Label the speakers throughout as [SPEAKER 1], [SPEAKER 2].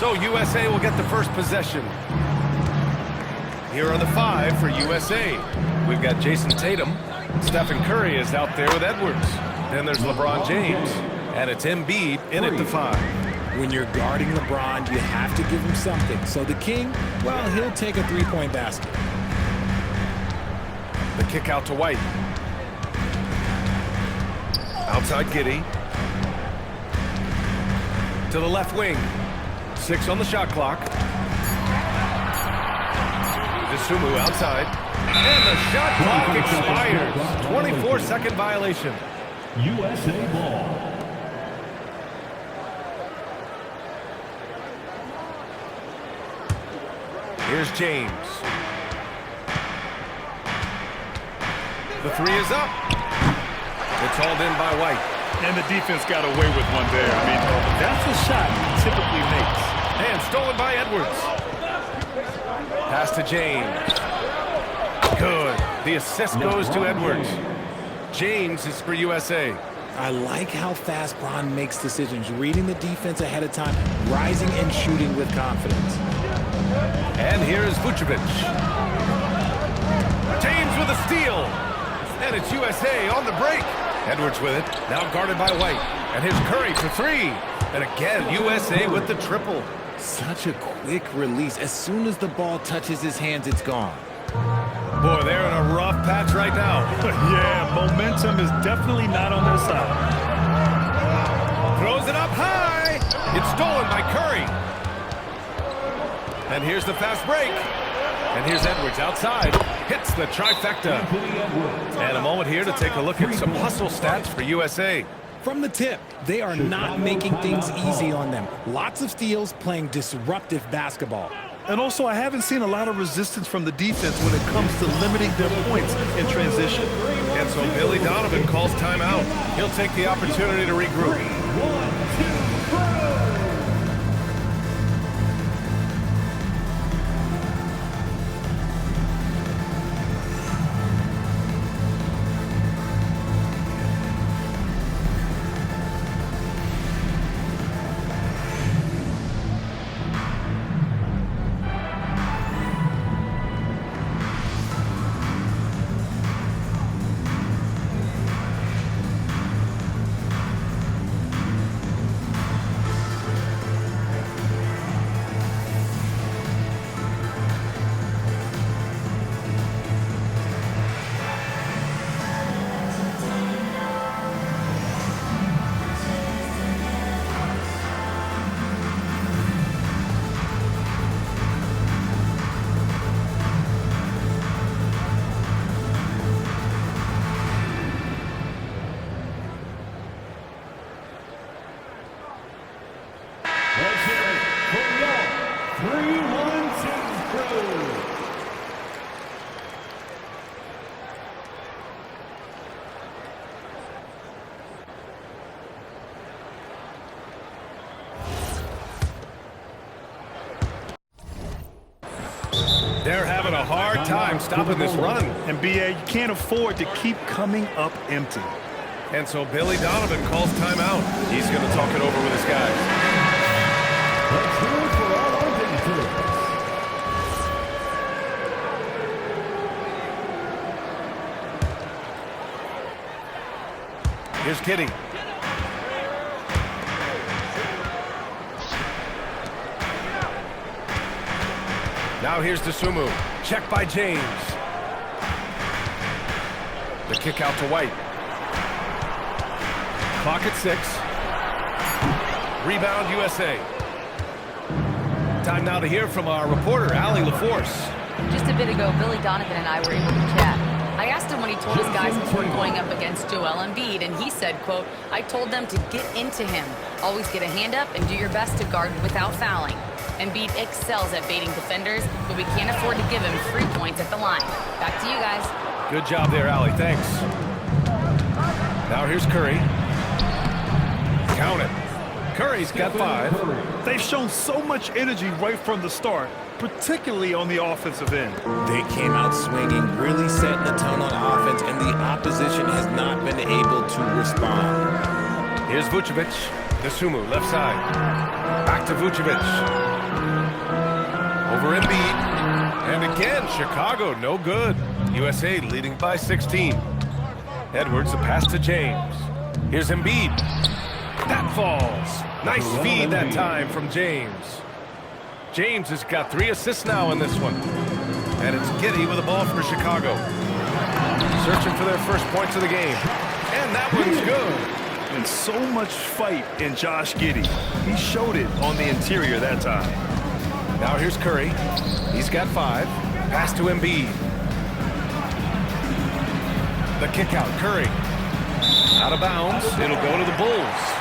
[SPEAKER 1] So USA will get the first possession. Here are the 5 for USA. We've got Jason Tatum. Stephen Curry is out there with Edwards. Then there's LeBron James. And it's Embiid in at the 5.
[SPEAKER 2] When you're guarding LeBron, you have to give him something. So the King, well, he'll take a three-point basket.
[SPEAKER 1] The kick out to White. Outside Giddey. To the left wing. 6 on the shot clock. Sumu outside. And the shot clock expires. 24-second violation.
[SPEAKER 3] USA ball.
[SPEAKER 1] Here's James. The 3 is up. It's hauled in by White.
[SPEAKER 4] And the defense got away with one there. I mean, that's a shot he typically makes.
[SPEAKER 1] And stolen by Edwards. Pass to James. Good. The assist goes to Edwards. James is for USA.
[SPEAKER 2] I like how fast Bron makes decisions, reading the defense ahead of time, rising and shooting with confidence.
[SPEAKER 1] And here's Vucevic. James with a steal. And it's USA on the break. Edwards with it. Now guarded by White. And here's Curry for 3. And again, USA with the triple.
[SPEAKER 2] Such a quick release. As soon as the ball touches his hands, it's gone.
[SPEAKER 1] Boy, they're in a rough patch right now.
[SPEAKER 4] Yeah, momentum is definitely not on their side.
[SPEAKER 1] Throws it up high. It's stolen by Curry. And here's the fast break. And here's Edwards outside. Hits the trifecta. And a moment here to take a look at some hustle stats for USA.
[SPEAKER 2] From the tip, they are not making things easy on them. Lots of steals, playing disruptive basketball.
[SPEAKER 4] And also, I haven't seen a lot of resistance from the defense when it comes to limiting their points in transition.
[SPEAKER 1] And so Billy Donovan calls timeout. He'll take the opportunity to regroup.
[SPEAKER 3] 1, 2. Let's hear it for your 3-1-2 crew.
[SPEAKER 1] They're having a hard time stopping this run.
[SPEAKER 4] And BA, you can't afford to keep coming up empty.
[SPEAKER 1] And so Billy Donovan calls timeout. He's going to talk it over with his guys.
[SPEAKER 3] Let's hear it for all our visitors.
[SPEAKER 1] Here's Giddey. Now here's Sumu. Check by James. The kick out to White. Clock at 6. Rebound USA. Time now to hear from our reporter, Allie LaForce.
[SPEAKER 5] Just a bit ago, Billy Donovan and I were able to chat. I asked him what he told his guys before going up against Joel Embiid, and he said, quote, "I told them to get into him. Always get a hand up and do your best to guard without fouling. Embiid excels at baiting defenders, but we can't afford to give him free points at the line." Back to you guys.
[SPEAKER 1] Good job there, Allie. Thanks. Now here's Curry. Count it. Curry's got 5.
[SPEAKER 4] They've shown so much energy right from the start, particularly on the offensive end.
[SPEAKER 2] They came out swinging, really setting the tone on offense, and the opposition has not been able to respond.
[SPEAKER 1] Here's Vucevic. Sumu, left side. Back to Vucevic. over Embiid. And again, Chicago, no good. USA leading by 16. Edwards, a pass to James. Here's Embiid. That falls. Nice feed that time from James. James has got 3 assists now in this one. And it's Giddey with the ball for Chicago. Searching for their first points of the game. And that one's good.
[SPEAKER 4] And so much fight in Josh Giddey. He showed it on the interior that time.
[SPEAKER 1] Now here's Curry. He's got 5. Pass to Embiid. The kick out, Curry. Out of bounds. It'll go to the Bulls.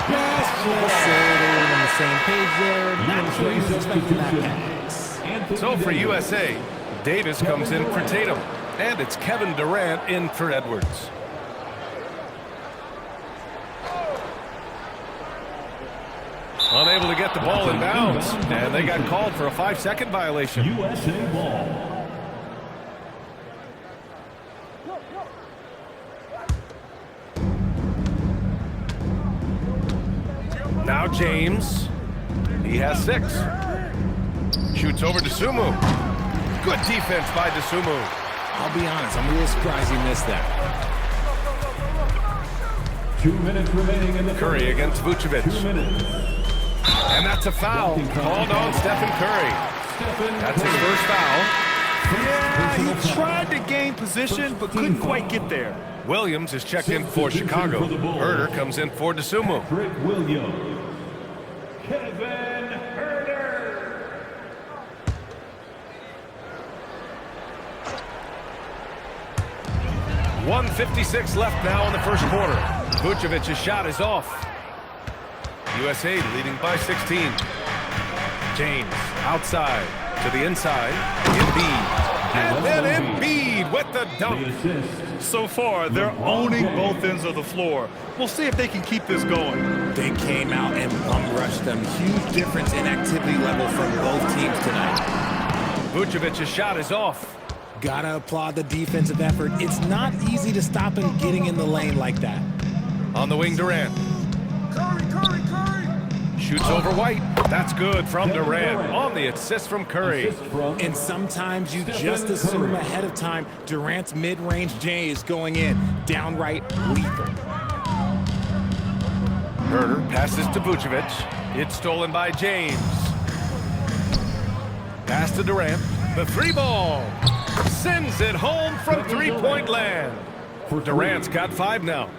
[SPEAKER 2] Yes, just so they were on the same page there. Not sure he's expecting that pass.
[SPEAKER 1] So for USA, Davis comes in for Tatum. And it's Kevin Durant in for Edwards. Unable to get the ball in bounds. And they got called for a 5-second violation.
[SPEAKER 3] USA ball.
[SPEAKER 1] Now James. He has 6. Shoots over to Sumu. Good defense by DeSumo.
[SPEAKER 2] I'll be honest, I'm a little surprised he missed that.
[SPEAKER 3] 2 minutes remaining in the
[SPEAKER 1] Curry against Vucevic.
[SPEAKER 3] 2 minutes.
[SPEAKER 1] And that's a foul called on Stephen Curry. That's his first foul.
[SPEAKER 4] Yeah, he tried to gain position, but couldn't quite get there.
[SPEAKER 1] Williams is checked in for Chicago. Herder comes in for DeSumo.
[SPEAKER 3] Rick Williams. Kevin Herder.
[SPEAKER 1] .156 left now in the first quarter. Vucevic's shot is off. USA leading by 16. James outside to the inside. Embiid. And then Embiid with the dunk.
[SPEAKER 4] So far, they're owning both ends of the floor. We'll see if they can keep this going.
[SPEAKER 2] They came out and bum-rushed them. Huge difference in activity level from both teams tonight.
[SPEAKER 1] Vucevic's shot is off.
[SPEAKER 2] Gotta applaud the defensive effort. It's not easy to stop him getting in the lane like that.
[SPEAKER 1] On the wing, Durant. Shoots over White. That's good from Durant on the assist from Curry.
[SPEAKER 2] And sometimes you just assume ahead of time Durant's mid-range J is going in. Downright lethal.
[SPEAKER 1] Herder passes to Vucevic. It's stolen by James. Pass to Durant. The 3 ball. Sends it home from 3-point land. Durant's got 5 now.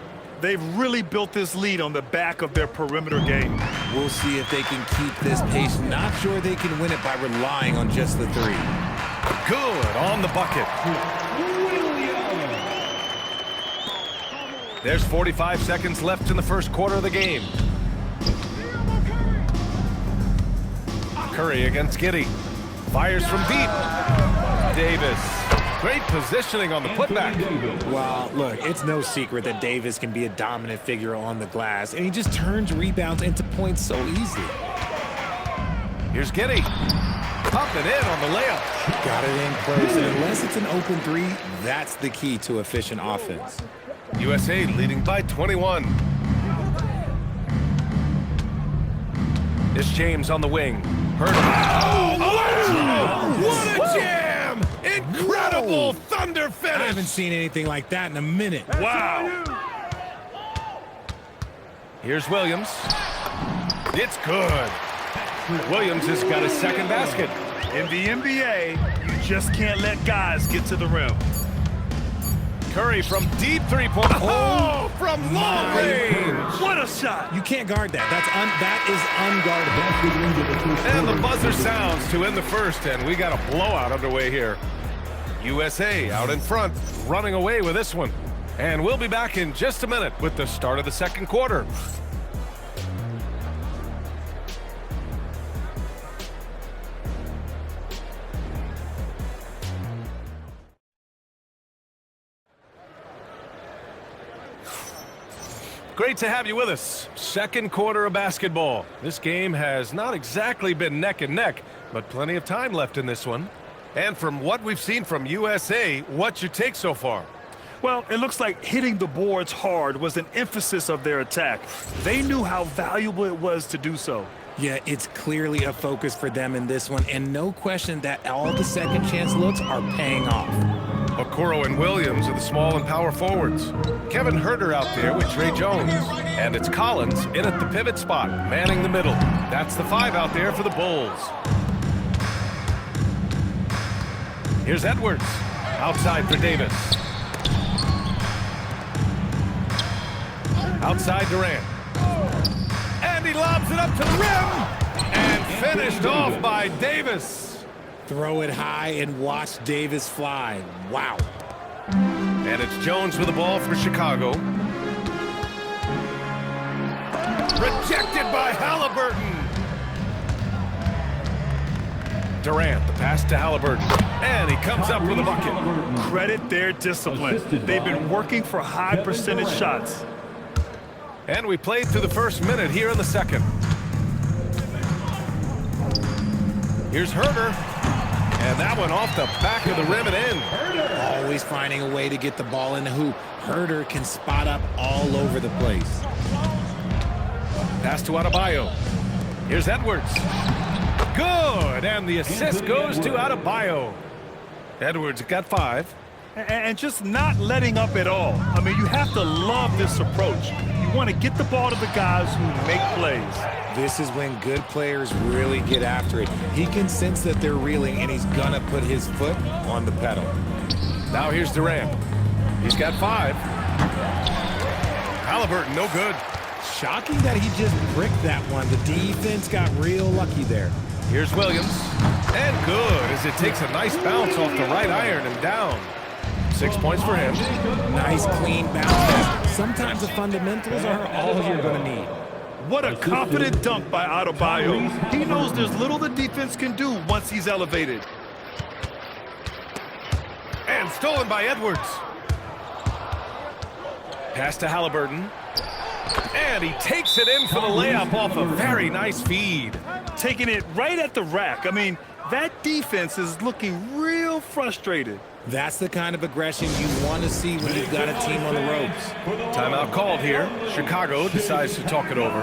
[SPEAKER 4] They've really built this lead on the back of their perimeter game.
[SPEAKER 2] We'll see if they can keep this pace. Not sure they can win it by relying on just the 3.
[SPEAKER 1] Good on the bucket. There's 45 seconds left in the first quarter of the game. Curry against Giddey. Fires from deep. Davis. Great positioning on the putback.
[SPEAKER 2] Well, look, it's no secret that Davis can be a dominant figure on the glass, and he just turns rebounds into points so easily.
[SPEAKER 1] Here's Giddey. Up and in on the layup.
[SPEAKER 2] Got it in close, and unless it's an open 3, that's the key to efficient offense.
[SPEAKER 1] USA leading by 21. It's James on the wing. Herder. Oh, what a jam! Incredible thunder
[SPEAKER 2] I
[SPEAKER 1] finish.
[SPEAKER 2] haven't seen anything like that in a minute.
[SPEAKER 1] Wow. Here's Williams. It's good. Williams has got his second basket.
[SPEAKER 4] In the NBA, you just can't let guys get to the rim.
[SPEAKER 1] Curry from deep 3-point. Oh, from long range.
[SPEAKER 4] What a shot!
[SPEAKER 2] You can't guard that. That is unguardable.
[SPEAKER 1] And the buzzer sounds to end the first, and we got a blowout underway here. USA out in front, running away with this one. And we'll be back in just a minute with the start of the second quarter. Great to have you with us. Second quarter of basketball. This game has not exactly been neck and neck, but plenty of time left in this one. And from what we've seen from USA, what's your take so far?
[SPEAKER 4] Well, it looks like hitting the boards hard was an emphasis of their attack. They knew how valuable it was to do so.
[SPEAKER 2] Yeah, it's clearly a focus for them in this one, and no question that all the second chance looks are paying off.
[SPEAKER 1] Okoro and Williams are the small and power forwards. Kevin Herter out there with Trey Jones. And it's Collins in at the pivot spot, manning the middle. That's the 5 out there for the Bulls. Here's Edwards. Outside for Davis. Outside Durant. And he lobs it up to the rim. And finished off by Davis.
[SPEAKER 2] Throw it high and watch Davis fly. Wow.
[SPEAKER 1] And it's Jones with the ball for Chicago. Rejected by Halliburton. Durant, the pass to Halliburton. And he comes up with a bucket.
[SPEAKER 4] Credit their discipline. They've been working for high percentage shots.
[SPEAKER 1] And we played through the first minute here in the second. Here's Herter. And that one off the back of the rim and in.
[SPEAKER 2] Always finding a way to get the ball in the hoop. Herter can spot up all over the place.
[SPEAKER 1] Pass to Adebayo. Here's Edwards. Good, and the assist goes to Adebayo. Edwards got 5.
[SPEAKER 4] And just not letting up at all. I mean, you have to love this approach. You want to get the ball to the guys who make plays.
[SPEAKER 2] This is when good players really get after it. He can sense that they're reeling, and he's going to put his foot on the pedal.
[SPEAKER 1] Now here's Durant. He's got 5. Halliburton, no good.
[SPEAKER 2] Shocking that he just bricked that one. The defense got real lucky there.
[SPEAKER 1] Here's Williams. And good, as it takes a nice bounce off the right iron and down. 6 points for him.
[SPEAKER 2] Nice, clean bounce. Sometimes the fundamentals are all you're going to need.
[SPEAKER 4] What a confident dunk by Adebayo. He knows there's little the defense can do once he's elevated.
[SPEAKER 1] And stolen by Edwards. Pass to Halliburton. And he takes it in for the layup off a very nice feed.
[SPEAKER 4] Taking it right at the rack. I mean, that defense is looking real frustrated.
[SPEAKER 2] That's the kind of aggression you want to see when you've got a team on the ropes.
[SPEAKER 1] Timeout called here. Chicago decides to talk it over.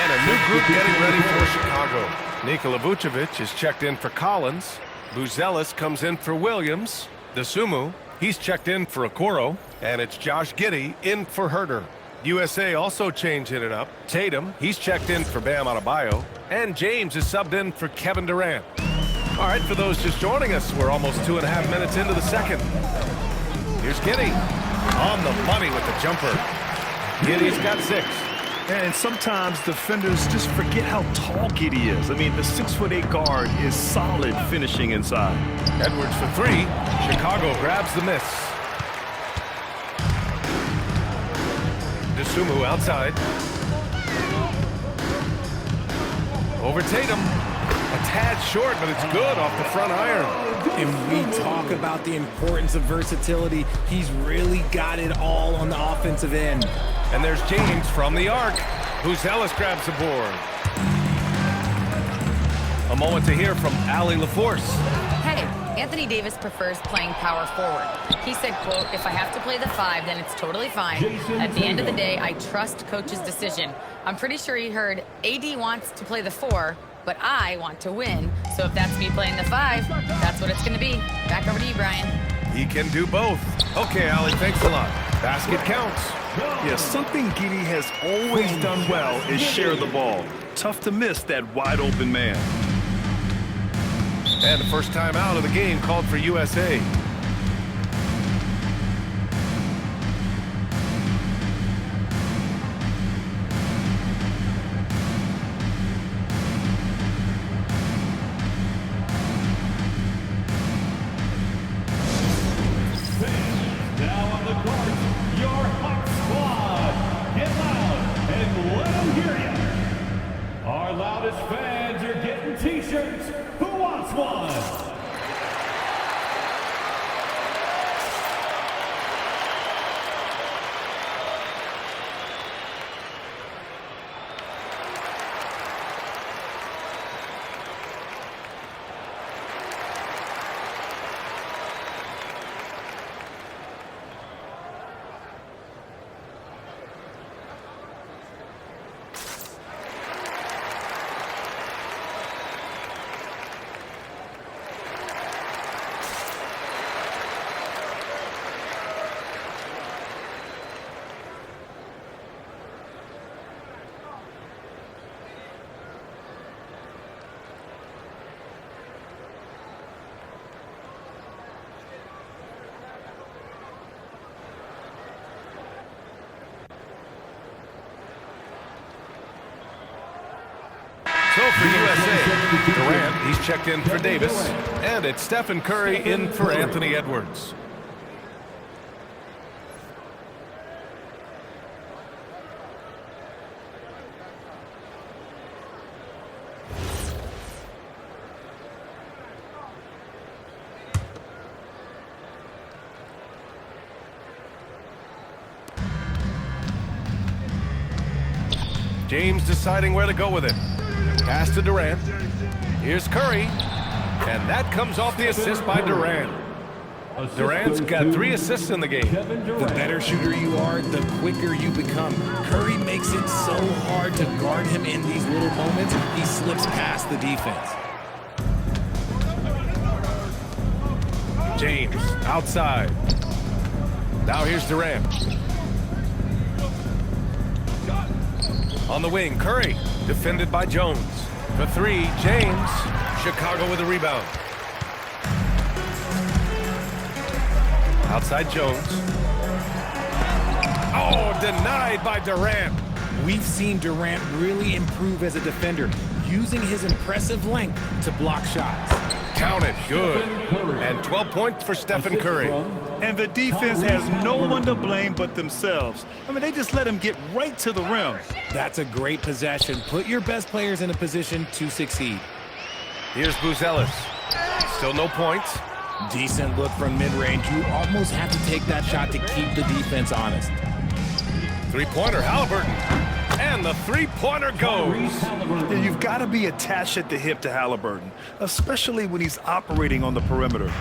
[SPEAKER 1] And a new group getting ready for Chicago. Nikola Vucevic is checked in for Collins. Buzelis comes in for Williams. Dosunmu, he's checked in for Okoro. And it's Josh Giddey in for Herter. USA also changing it up. Tatum, he's checked in for Bam Adebayo. And James is subbed in for Kevin Durant. All right, for those just joining us, we're almost 2.5 minutes into the second. Here's Giddey on the money with the jumper. Giddey's got 6.
[SPEAKER 4] And sometimes defenders just forget how tall Giddey is. I mean, the 6'8" guard is solid finishing inside.
[SPEAKER 1] Edwards for 3. Chicago grabs the miss. Dosunmu outside. Over Tatum. A tad short, but it's good off the front iron.
[SPEAKER 2] And we talk about the importance of versatility. He's really got it all on the offensive end.
[SPEAKER 1] And there's James from the arc. Buzelis grabs the board. A moment to hear from Allie LaForce.
[SPEAKER 5] Hey, Anthony Davis prefers playing power forward. He said, quote, if I have to play the 5, then it's totally fine. At the end of the day, I trust coach's decision. I'm pretty sure he heard AD wants to play the 4, but I want to win. So if that's me playing the 5, that's what it's going to be. Back over to you, Brian.
[SPEAKER 1] He can do both. Okay, Allie, thanks a lot. Basket counts.
[SPEAKER 4] Yeah, something Giddey has always done well is share the ball. Tough to miss that wide open man.
[SPEAKER 1] And the first time out of the game called for USA.
[SPEAKER 3] Now on the court, your Hawk Squad. Get loud and let them hear you. Our loudest fans are getting T-shirts. Who wants one?
[SPEAKER 1] So for USA, Durant, he's checked in for Davis, and it's Stephen Curry in for Anthony Edwards. James deciding where to go with it. Pass to Durant. Here's Curry. And that comes off the assist by Durant. Durant's got 3 assists in the game.
[SPEAKER 2] The better shooter you are, the quicker you become. Curry makes it so hard to guard him in these little moments. He slips past the defense.
[SPEAKER 1] James outside. Now here's Durant. On the wing, Curry, defended by Jones. For 3, James. Chicago with a rebound. Outside Jones. Oh, denied by Durant.
[SPEAKER 2] We've seen Durant really improve as a defender, using his impressive length to block shots.
[SPEAKER 1] Count it, good. And 12 points for Stephen Curry.
[SPEAKER 4] And the defense has no one to blame but themselves. I mean, they just let him get right to the rim.
[SPEAKER 2] That's a great possession. Put your best players in a position to succeed.
[SPEAKER 1] Here's Buzelis. Still no points.
[SPEAKER 2] Decent look from mid-range. You almost have to take that shot to keep the defense honest.
[SPEAKER 1] Three-pointer, Halliburton. And the three-pointer goes.
[SPEAKER 4] Yeah, you've got to be attached at the hip to Halliburton, especially when he's operating on the perimeter.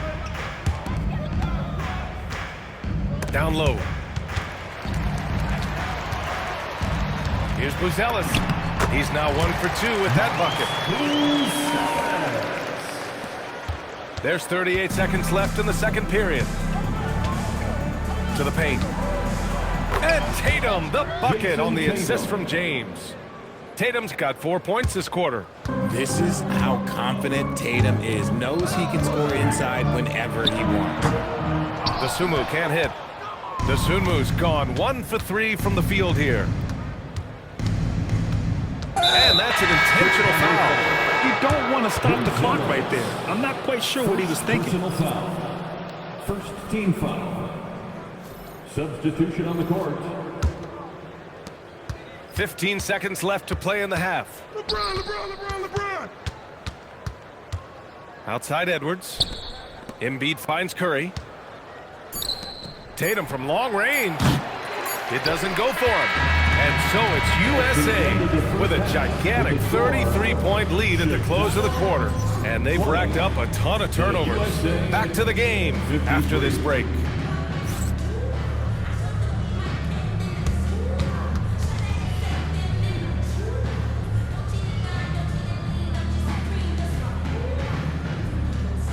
[SPEAKER 1] Down low. Here's Buzelis. He's now 1 for 2 with that bucket. There's 38 seconds left in the second period. To the paint. And Tatum, the bucket on the assist from James. Tatum's got 4 points this quarter.
[SPEAKER 2] This is how confident Tatum is. Knows he can score inside whenever he wants.
[SPEAKER 1] Dosunmu can't hit. Dosunmu's gone 1 for 3 from the field here. And that's an intentional foul.
[SPEAKER 4] You don't want to stop the clock right there. I'm not quite sure what he was thinking.
[SPEAKER 3] Foul. First team foul. Substitution on the court.
[SPEAKER 1] 15 seconds left to play in the half.
[SPEAKER 4] LeBron.
[SPEAKER 1] Outside Edwards. Embiid finds Curry. Tatum from long range. It doesn't go for him. And so it's USA with a gigantic 33-point lead at the close of the quarter. And they've racked up a ton of turnovers. Back to the game after this break.